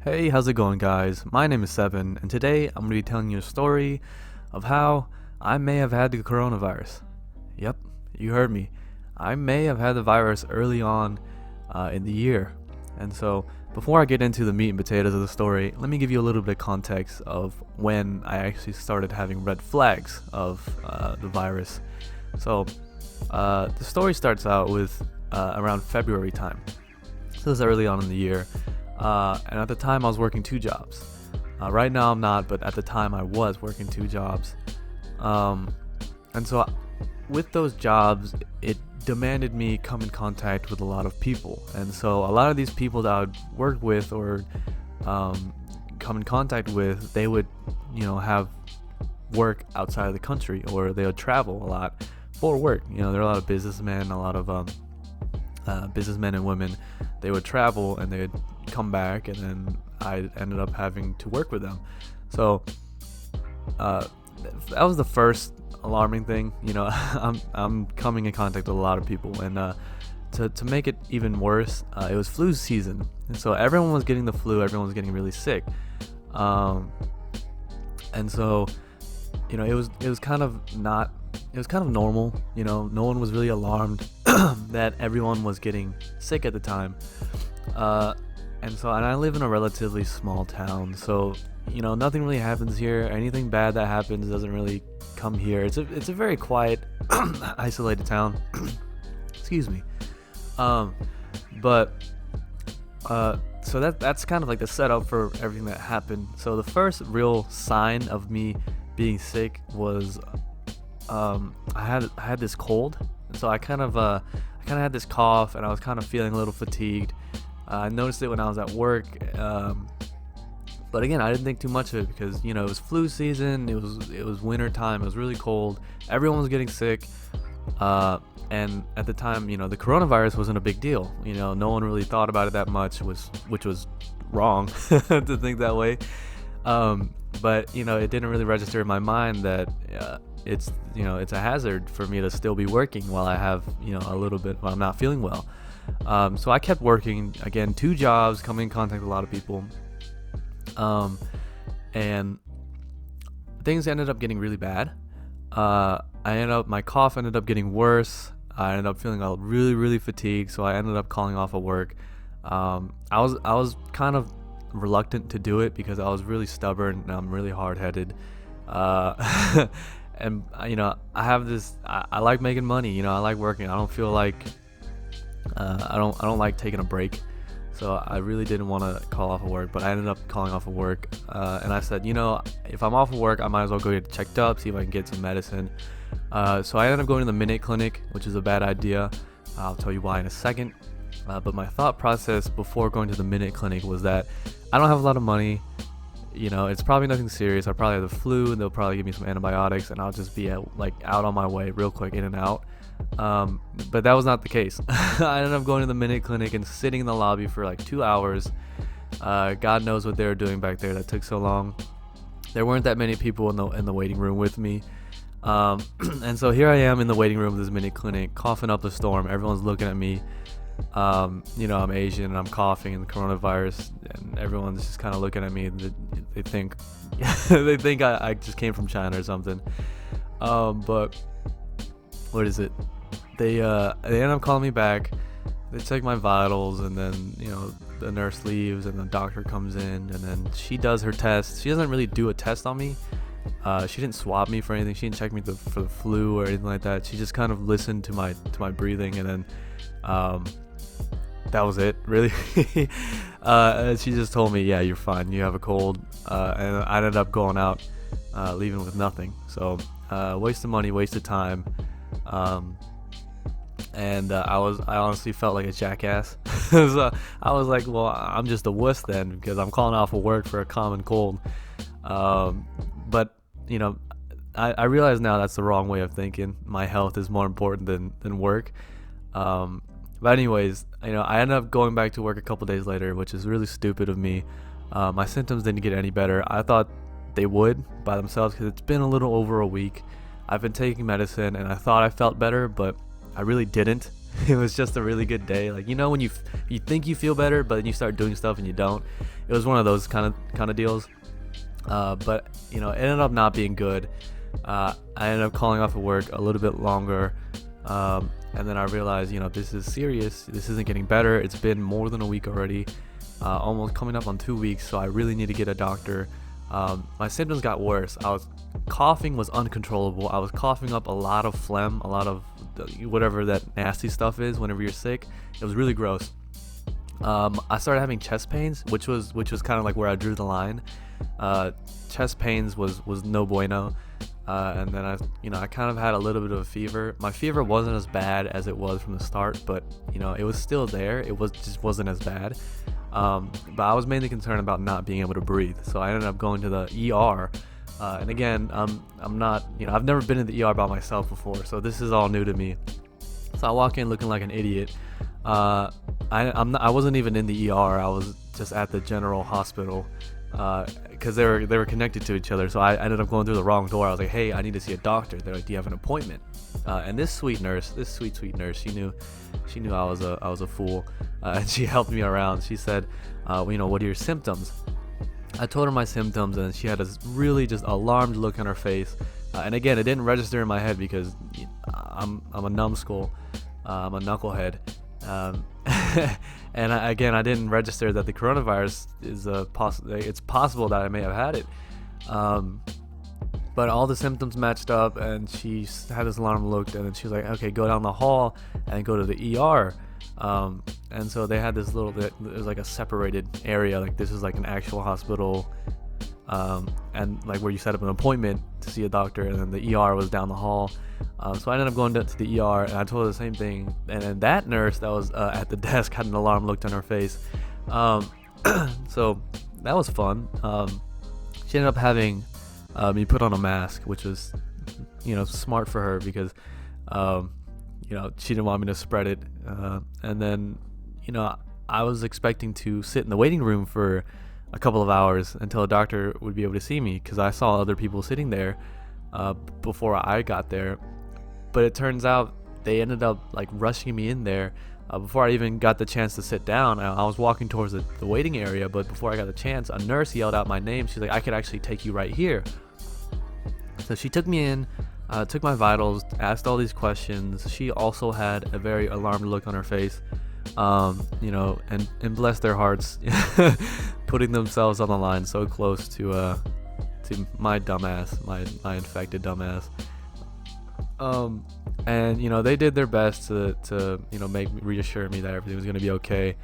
Hey, how's it going, guys? My name is Seven, and today I'm going to be telling you a story of how I may have had the coronavirus. Yep, you heard me. I may have had the virus early on in the year. And so, before I get into the meat and potatoes of the story, let me give you a little bit of context of when I actually started having red flags of the virus. So, the story starts out with around February time. So, this is early on in the year. And at the time, I was working two jobs. Right now, I'm not, but at the time, I was working two jobs. And so, with those jobs, it demanded me come in contact with a lot of people. And so, a lot of these people that I would work with or come in contact with, they would, have work outside of the country, or they would travel a lot for work. There are a lot of businessmen, a lot of businessmen and women. They would travel and they would come back, and then I ended up having to work with them. So that was the first alarming thing. I'm coming in contact with a lot of people, and to make it even worse, it was flu season, and so everyone was getting the flu. Everyone was getting really sick, and so it was kind of not. It was kind of normal. No one was really alarmed that everyone was getting sick at the time. And I live in a relatively small town, so nothing really happens here. Anything bad that happens doesn't really come here. It's a very quiet, isolated town. Excuse me. But so that's kind of like the setup for everything that happened. So the first real sign of me being sick was I had this cold, and so I kind of had this cough, and I was kind of feeling a little fatigued. I noticed it when I was at work, but again, I didn't think too much of it because it was flu season. It was winter time. It was really cold. Everyone was getting sick, and at the time, the coronavirus wasn't a big deal. No one really thought about it that much, which was wrong to think that way. But it didn't really register in my mind that it's a hazard for me to still be working while I have a little bit while I'm not feeling well. So I kept working, again, two jobs, coming in contact with a lot of people, and things ended up getting really bad. My cough ended up getting worse. I ended up feeling really, really fatigued, so I ended up calling off of work. I was kind of reluctant to do it because I was really stubborn and I'm really hard-headed. And I have this. I like making money. I like working. I don't feel like I don't like taking a break. So I really didn't want to call off of work, but I ended up calling off of work. And I said, if I'm off of work, I might as well go get checked up, see if I can get some medicine. So I ended up going to the Minute Clinic, which is a bad idea. I'll tell you why in a second. But my thought process before going to the Minute Clinic was that I don't have a lot of money. It's probably nothing serious. I probably have the flu, and they'll probably give me some antibiotics, and I'll just be out on my way real quick, in and out. But that was not the case. I ended up going to the Minute Clinic and sitting in the lobby for 2 hours. God knows what they were doing back there that took so long. There weren't that many people in the waiting room with me. And so here I am in the waiting room of this Minute Clinic, coughing up a storm. Everyone's looking at me. I'm Asian and I'm coughing and the coronavirus, and everyone's just kind of looking at me. They think they think I just came from China or something. But what is it? They end up calling me back. They check my vitals, and then the nurse leaves, and the doctor comes in, and then she does her test. She doesn't really do a test on me. She didn't swab me for anything. She didn't check me for the flu or anything like that. She just kind of listened to my breathing, and then that was it, really. She just told me, yeah, you're fine. You have a cold. And I ended up going out, leaving with nothing. So waste of money, waste of time. And I honestly felt like a jackass. So I was like, well, I'm just a wuss then, because I'm calling off of work for a common cold. But I realize now that's the wrong way of thinking. My health is more important than work. But anyways, I ended up going back to work a couple days later, which is really stupid of me. My symptoms didn't get any better. I thought they would by themselves, because it's been a little over a week. I've been taking medicine, and I thought I felt better, but I really didn't. It was just a really good day. Like, when you think you feel better, but then you start doing stuff and you don't. It was one of those kind of deals. But it ended up not being good. I ended up calling off of work a little bit longer. And then I realized, this is serious. This isn't getting better. It's been more than a week already, almost coming up on 2 weeks. So I really need to get a doctor. My symptoms got worse. Coughing was uncontrollable. I was coughing up a lot of phlegm, a lot of whatever that nasty stuff is whenever you're sick. It was really gross. I started having chest pains, which was kind of like where I drew the line. Chest pains was no bueno. And then I kind of had a little bit of a fever. My fever wasn't as bad as it was from the start, but it was still there. It just wasn't as bad. But I was mainly concerned about not being able to breathe. So I ended up going to the ER. And again, I'm not, I've never been in the ER by myself before, so this is all new to me. So I walk in looking like an idiot. I wasn't even in the ER. I was just at the general hospital, because they were connected to each other. So I ended up going through the wrong door. I was like, hey, I need to see a doctor. They're like, do you have an appointment? And this sweet nurse, she knew I was a fool, and she helped me around. She said, what are your symptoms? I told her my symptoms, and she had a really just alarmed look on her face. And again, it didn't register in my head because I'm a numbskull, I'm a knucklehead, and I didn't register that the coronavirus is it's possible that I may have had it. But all the symptoms matched up, and she had this alarm look, and then she was like, okay, go down the hall and go to the ER. And so they had this little bit, it was like a separated area, like this is like an actual hospital, and like where you set up an appointment to see a doctor, and then the ER was down the hall. So I ended up going to the ER, and I told her the same thing, and then that nurse that was at the desk had an alarm looked on her face. So that was fun. She ended up having me put on a mask, which was smart for her, because she didn't want me to spread it. And then I was expecting to sit in the waiting room for a couple of hours until a doctor would be able to see me, because I saw other people sitting there before I got there. But it turns out they ended up like rushing me in there before I even got the chance to sit down. I was walking towards the waiting area, but before I got the chance, a nurse yelled out my name. She's like, I could actually take you right here. So she took me in, took my vitals, asked all these questions. She also had a very alarmed look on her face, and bless their hearts, putting themselves on the line so close to my dumbass, my infected dumbass. And they did their best to reassure me that everything was gonna be okay.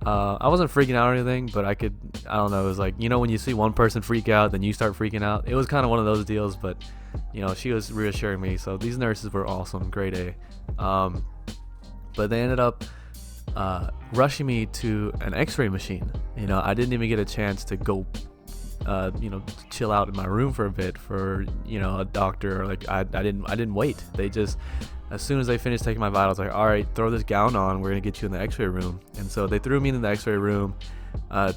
I wasn't freaking out or anything, but I don't know, it was like, when you see one person freak out, then you start freaking out. It was kind of one of those deals, but she was reassuring me. So these nurses were awesome, grade A. But they ended up rushing me to an x-ray machine. I didn't even get a chance to go chill out in my room for a bit for a doctor, or like I didn't wait. They just, as soon as they finished taking my vitals, like, all right, throw this gown on, we're gonna get you in the x-ray room. And so they threw me in the x-ray room,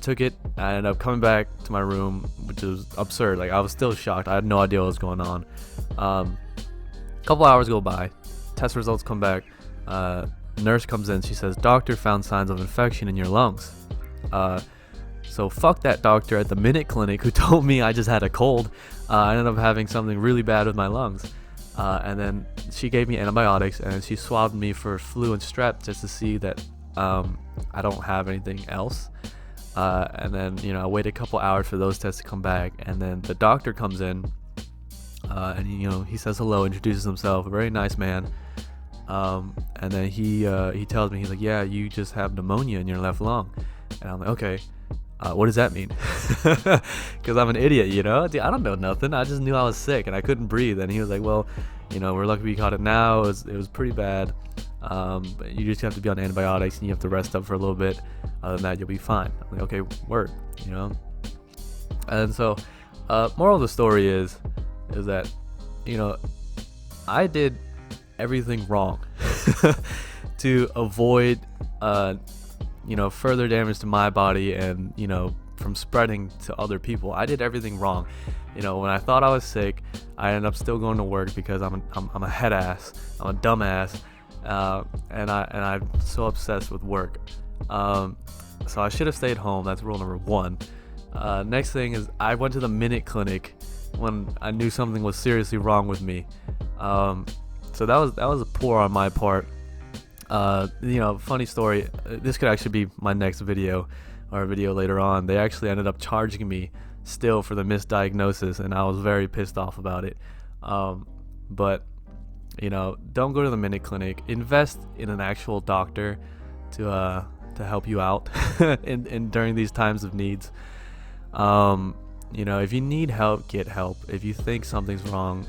took it. I ended up coming back to my room, which was absurd. Like, I was still shocked. I had no idea what was going on. A couple hours go by, test results come back, nurse comes in, she says, doctor found signs of infection in your lungs. So fuck that doctor at the Minute Clinic who told me I just had a cold. I ended up having something really bad with my lungs. And then she gave me antibiotics, and she swabbed me for flu and strep just to see that I don't have anything else. And then I waited a couple hours for those tests to come back, and then the doctor comes in, and he says hello, introduces himself, a very nice man. And then he tells me, he's like, yeah, you just have pneumonia in your left lung. And I'm like, okay. What does that mean? Because I'm an idiot, Dude, I don't know nothing. I just knew I was sick and I couldn't breathe. And he was like, well, we're lucky we caught it now. It was pretty bad. But you just have to be on antibiotics and you have to rest up for a little bit. Other than that, you'll be fine. I'm like, okay, word, And so, moral of the story is that, I did everything wrong to avoid, further damage to my body and, from spreading to other people. I did everything wrong. When I thought I was sick, I ended up still going to work because I'm a head ass, I'm a dumbass, and I'm so obsessed with work. So I should have stayed home. That's rule number one. Next thing is I went to the minute clinic when I knew something was seriously wrong with me. So that was poor on my part. Funny story. This could actually be my next video or a video later on. They actually ended up charging me still for the misdiagnosis, and I was very pissed off about it. But don't go to the minute clinic. Invest in an actual doctor to help you out in during these times of needs. If you need help, get help. If you think something's wrong,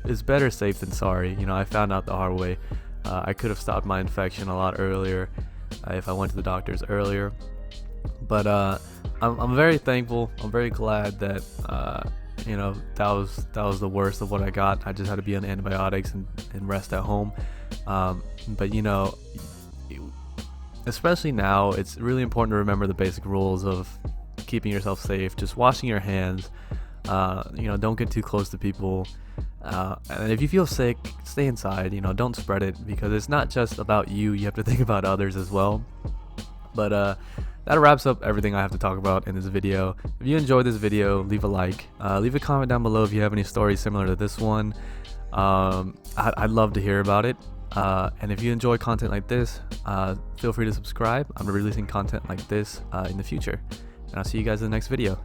it's better safe than sorry. I found out the hard way. I could have stopped my infection a lot earlier if I went to the doctors earlier. But I'm very thankful. I'm very glad that that was the worst of what I got. I just had to be on antibiotics and rest at home. But especially now, it's really important to remember the basic rules of keeping yourself safe. Just washing your hands. Don't get too close to people. And if you feel sick, stay inside. Don't spread it, because it's not just about you. You have to think about others as well. But that wraps up everything I have to talk about in this video. If you enjoyed this video, leave a like. Leave a comment down below if you have any stories similar to this one. I'd love to hear about it. And if you enjoy content like this, feel free to subscribe. I'm releasing content like this in the future. And I'll see you guys in the next video.